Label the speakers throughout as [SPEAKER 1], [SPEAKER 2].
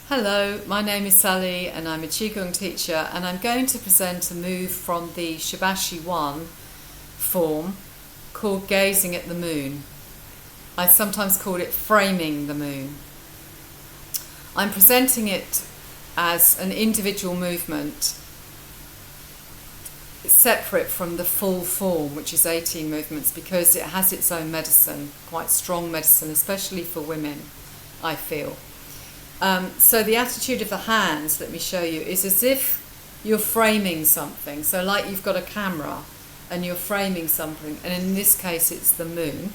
[SPEAKER 1] Hello, my name is Sally and I'm a Qigong teacher, and I'm going to present a move from the Shibashi One form called Gazing at the Moon. I sometimes call it Framing the Moon. I'm presenting it as an individual movement separate from the full form, which is 18 movements, because it has its own medicine, quite strong medicine, especially for women, I feel. So the attitude of the hands, let me show you, is as if you're framing something. So like you've got a camera and you're framing something, and in this case it's the moon.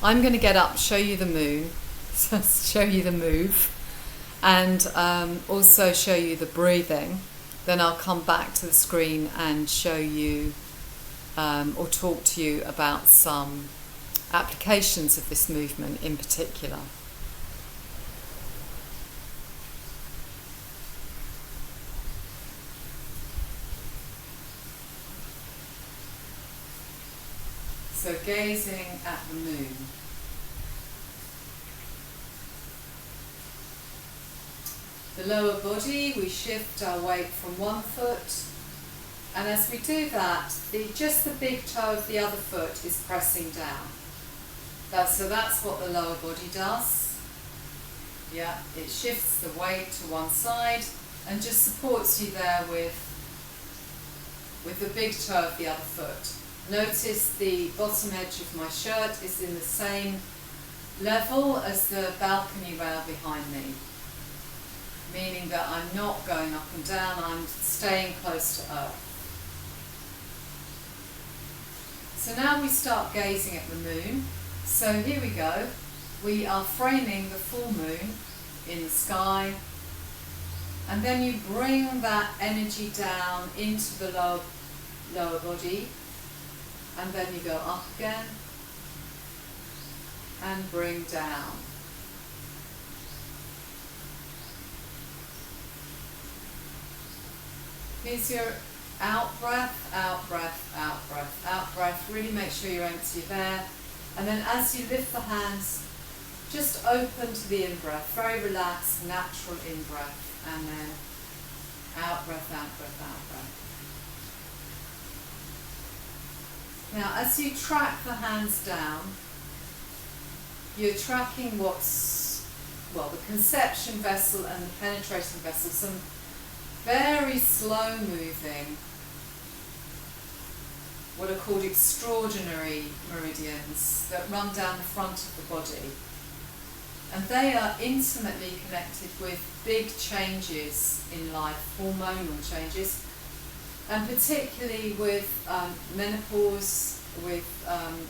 [SPEAKER 1] I'm going to get up, show you the moon, show you the move, and also show you the breathing. Then I'll come back to the screen and show you or talk to you about some applications of this movement in particular. So gazing at the moon. The lower body, we shift our weight from one foot, and as we do that, just the big toe of the other foot is pressing down. So that's what the lower body does. Yeah, it shifts the weight to one side and just supports you there with the big toe of the other foot. Notice the bottom edge of my shirt is in the same level as the balcony rail behind me, meaning that I'm not going up and down, I'm staying close to earth. So now we start gazing at the moon. So here we go. We are framing the full moon in the sky, and then you bring that energy down into the lower body. And then you go up again and bring down. Here's your out breath, out breath, out breath, out breath. Really make sure you're empty there. And then as you lift the hands, just open to the in-breath. Very relaxed, natural in-breath. And then out breath, out breath, out breath. Now, as you track the hands down, you're tracking the conception vessel and the penetrating vessel, some very slow moving, what are called extraordinary meridians that run down the front of the body. And they are intimately connected with big changes in life, hormonal changes, and particularly with menopause, with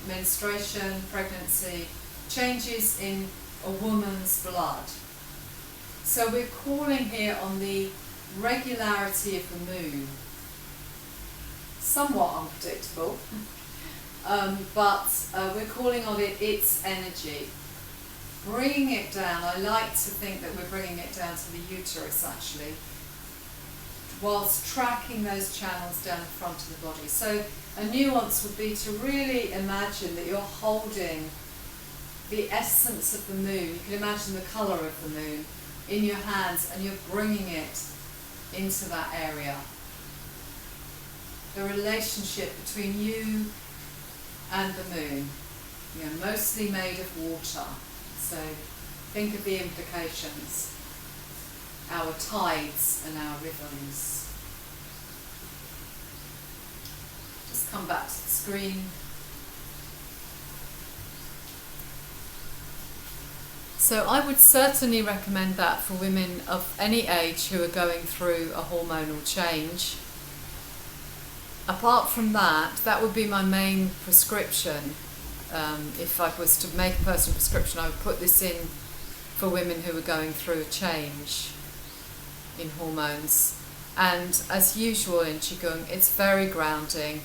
[SPEAKER 1] menstruation, pregnancy, changes in a woman's blood. So we're calling here on the regularity of the moon. Somewhat unpredictable, but we're calling on its energy. Bringing it down, I like to think that we're bringing it down to the uterus actually, whilst tracking those channels down the front of the body. So a nuance would be to really imagine that you're holding the essence of the moon. You can imagine the colour of the moon in your hands, and you're bringing it into that area. The relationship between you and the moon, mostly made of water. So think of the implications. Our tides and our rhythms. Just come back to the screen. So I would certainly recommend that for women of any age who are going through a hormonal change. Apart from that, that would be my main prescription. If I was to make a personal prescription, I would put this in for women who are going through a change in hormones. And as usual in Qigong, it's very grounding.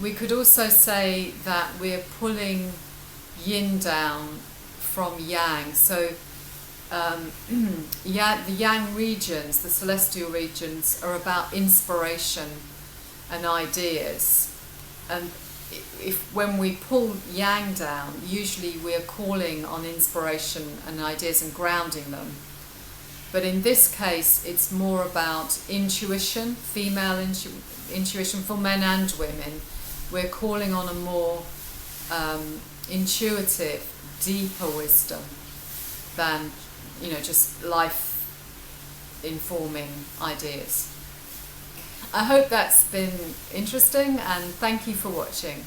[SPEAKER 1] We could also say that we're pulling yin down from yang. So the yang regions, the celestial regions, are about inspiration and ideas. And when we pull yang down, usually we're calling on inspiration and ideas and grounding them. But in this case, it's more about intuition, female intuition for men and women. We're calling on a more intuitive, deeper wisdom than, just life informing ideas. I hope that's been interesting, and thank you for watching.